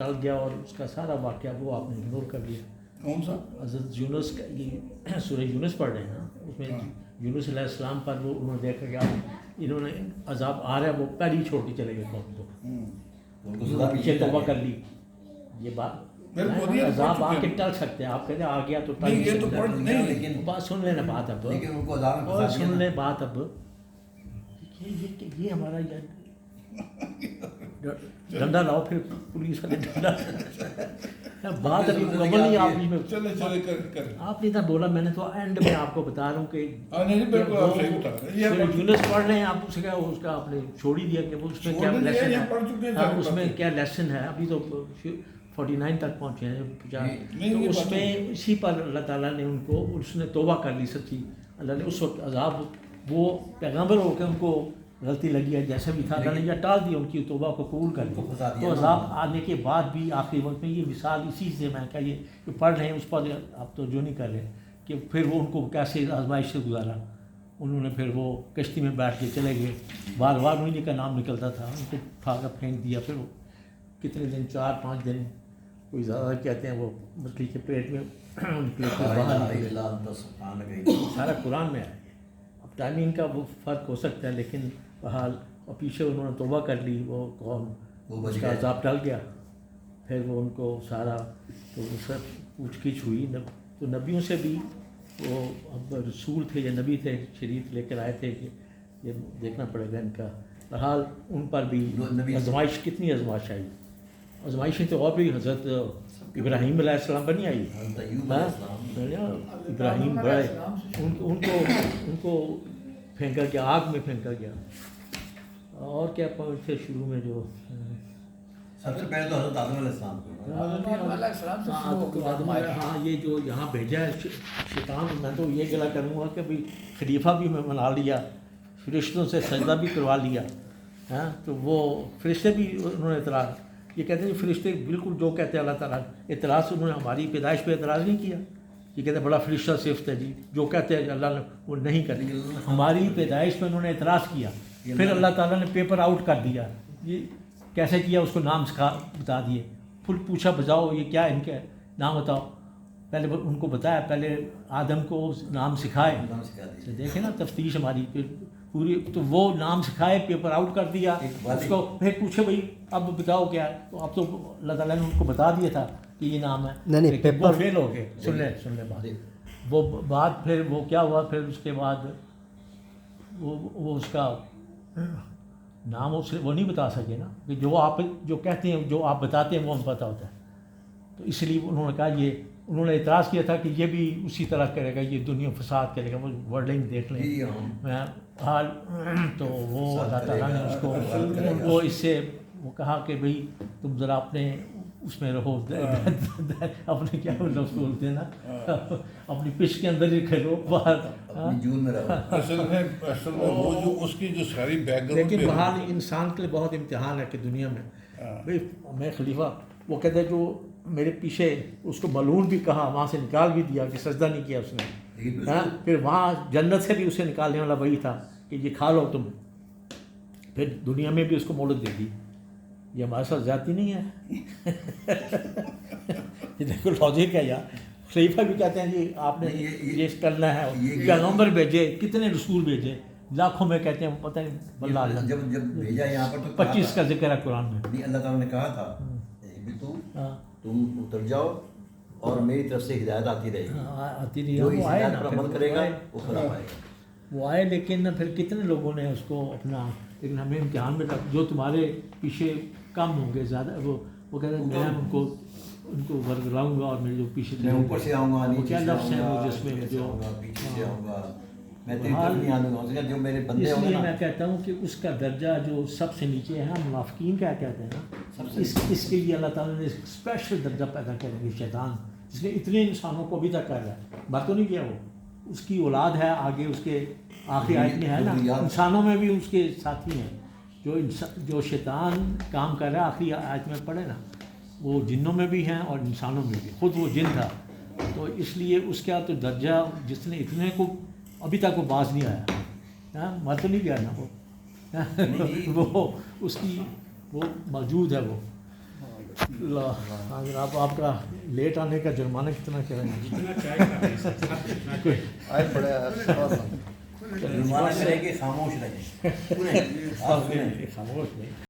ڈال گیا اور اس کا سارا واقعہ وہ آپ نے اگنور کر لیا. کون سا؟ حضرت یونس کا یہ سورہ یونس پڑھ رہے ہیں نا، اس میں یونس علیہ السلام پر وہ انہوں نے دیکھا کہ آپ انہوں نے عذاب آ رہا ہے، وہ پہلے ہی چھوڑ کے چلے گئے قوم کو، پیچھے توبہ کر لی. یہ بات عذاب آ کے ٹل سکتے ہیں، آپ کہتے ہیں آ گیا تو ٹل نہیں. بات سن لینا بات اب، اور سن لیں بات اب. یہ ہمارا ڈنڈا لاؤ پھر پولیس والے ڈنڈا. بات ابھی مکمل نہیں. آپ آپ نے اتنا بولا، میں نے تو اینڈ میں آپ کو بتا رہا ہوں کہ یونس پڑھ رہے ہیں آپ، اس کا آپ نے چھوڑ ہی دیا کہ وہ اس میں کیا لیسن ہے، اس میں کیا لیسن ہے. ابھی تو 49 تک پہنچے ہیں، تو اس میں اسی پر اللہ تعالیٰ نے ان کو، اس نے توبہ کر لی سچی. اللہ نے اس وقت عذاب، وہ پیغمبر ہو کے ان کو غلطی لگی ہے جیسے بھی تھا، اللہ نے یا ٹال دی ان کی توبہ کو قبول کر لیا. تو عذاب آنے کے بعد بھی آخری وقت میں یہ مثال اسی سے میں کہا یہ پڑھ رہے ہیں اس پر آپ تو جو نہیں کر رہے کہ پھر وہ ان کو کیسے آزمائش سے گزارا. انہوں نے پھر وہ کشتی میں بیٹھ کے چلے گئے، بار بار انہیں کا نام نکلتا تھا، ان کو اٹھا کر پھینک دیا. پھر وہ کتنے دن، 4-5 دن، کوئی زیادہ کہتے ہیں وہ مچھلی کے پیٹ میں نکلے، سارا قرآن میں ہے. اب ٹائمنگ کا وہ فرق ہو سکتا ہے، لیکن بہرحال اور پیچھے انہوں نے توبہ کر لی، وہ قوم اس کا عذاب ٹل گیا. پھر وہ ان کو سارا تو سب پوچھ گچھ ہوئی. تو نبیوں سے بھی وہ اب رسول تھے یا نبی تھے، شریعت لے کر آئے تھے کہ یہ دیکھنا پڑے گا ان کا. بہرحال ان پر بھی آزمائش، کتنی آزمائش آئی. آزمائشیں تو اور بھی حضرت ابراہیم علیہ السلام پر نہیں آئی. ابراہیم بڑے ان کو پھینکا گیا، آگ میں پھینکا گیا. اور کیا پھر شروع میں جو سب سے پہلے تو حضرت آدم علیہ السلام کو، ہاں یہ جو یہاں بھیجا ہے شیطان، میں تو یہ گلا کروں گا کہ بھائی خلیفہ بھی میں بنا لیا، فرشتوں سے سجدہ بھی کروا لیا. ہاں تو وہ فرشتے بھی انہوں نے اعتراض، یہ کہتے ہیں فرشتے بالکل جو کہتے ہیں اللہ تعالیٰ، اعتراض انہوں نے ہماری پیدائش پہ اعتراض نہیں کیا. یہ کہتے ہیں بڑا فرشتہ صفت ہے جی، جو کہتے ہیں اللہ نے وہ نہیں کرتے. ہماری پیدائش پہ انہوں نے اعتراض کیا، پھر اللہ تعالیٰ نے پیپر آؤٹ کر دیا. یہ کیسے کیا، اس کو نام بتا دیے. پھر پوچھا بجاؤ یہ کیا ان کے نام بتاؤ. پہلے ان کو بتایا، پہلے آدم کو نام سکھائے. دیکھیں نا تفتیش ہماری پوری، تو وہ نام سکھائے، پیپر آؤٹ کر دیا اس کو. پھر پوچھے بھائی اب بتاؤ کیا ہے، تو اب تو اللہ تعالیٰ نے ان کو بتا دیا تھا کہ یہ نام ہے. نہیں وہ فیل ہو گئے. سن لیں بات. وہ بات پھر وہ کیا ہوا، پھر اس کے بعد وہ اس کا نام وہ نہیں بتا سکے نا، کہ جو آپ جو کہتے ہیں، جو آپ بتاتے ہیں وہ ہم پتہ ہوتا ہے. تو اس لیے انہوں نے کہا، یہ انہوں نے اعتراض کیا تھا کہ یہ بھی اسی طرح کرے گا، یہ دنیا فساد کرے گا. وہ ورڈنگ دیکھ لیں حال. تو وہ اللہ تعالیٰ نے اس کو وہ اس سے وہ کہا کہ بھئی تم ذرا اپنے اس میں رہو، اپنے کیا لفظ بولتے ہیں نا، اپنی پش کے اندر ہی کھیلو، باہر جون میں رہو. اصل میں وہ جو اس کی جو ساری بیک گراؤنڈ، لیکن بہرحال انسان کے لیے بہت امتحان ہے کہ دنیا میں بھئی میں خلیفہ، وہ کہتے ہیں جو میرے پیچھے، اس کو ملعون بھی کہا، وہاں سے نکال بھی دیا کہ سجدہ نہیں کیا اس نے. پھر وہاں جنت سے بھی اسے نکالنے والا وہی تھا کہ یہ کھا لو تم. پھر دنیا میں بھی اس کو مہلت دے دی. یہ ہمارے ساتھ زیادتی نہیں ہے. یہ دیکھو لاجک ہے یار. خلیفہ بھی کہتے ہیں جی آپ نے یہ کرنا ہے. پیغمبر بھیجے، کتنے رسول بھیجے، لاکھوں میں کہتے ہیں پتہ نہیں بلّہ. جب بھیجا یہاں پر تو 25 کا ذکر ہے قرآن میں. اللہ تعالیٰ نے کہا تھا تم اتر جاؤ اور میری طرف سے ہدایت آتی رہے گی. آتی رہی. جو اس ہدایت پر عمل کرے گا وہ خراب آئے گا. وہ آئے، لیکن پھر کتنے لوگوں نے اس کو اپنا، لیکن ہمیں امتحان میں جو تمہارے پیچھے کم ہوں گے زیادہ، وہ کہتے ہیں میں ان کو ورگلاؤں گا اور میرے جو پیچھے میں اوپر سے آؤں گا، کیا لفظ ہیں وہ جس میں جو پیچھے سے آؤں گا، میں تیری طرف نہیں آؤں گا. جو میرے بندے ہوں گے، اس لیے میں کہتا ہوں کہ اس کا درجہ جو سب سے نیچے ہے، منافقین کیا کہتے ہیں نا، اس کے لیے اللہ تعالیٰ نے ایک اسپیشل درجہ پیدا کریں گے. شیطان جس نے اتنے انسانوں کو ابھی تک کر رہا ہے، بات تو نہیں کیا، وہ اس کی اولاد ہے، آگے اس کے آخری آیت میں ہے نا، انسانوں میں بھی اس کے ساتھی ہیں. جو شیطان کام کر رہا ہے آخری آیت میں پڑھے نا، وہ جنوں میں بھی ہیں اور انسانوں میں بھی. خود وہ جن تھا، تو اس لیے اس کا تو درجہ، جس نے اتنے کو ابھی تک وہ باز نہیں آیا، مر تو نہیں گیا نا وہ اس کی وہ موجود ہے وہ. ہاں جناب آپ کا لیٹ آنے کا جرمانہ کتنا کیا ہے؟ جتنا چائے کا ہے سر اتنا چائے آج بڑے جرمانہ کرے کہ خاموش رہے خاموش نہیں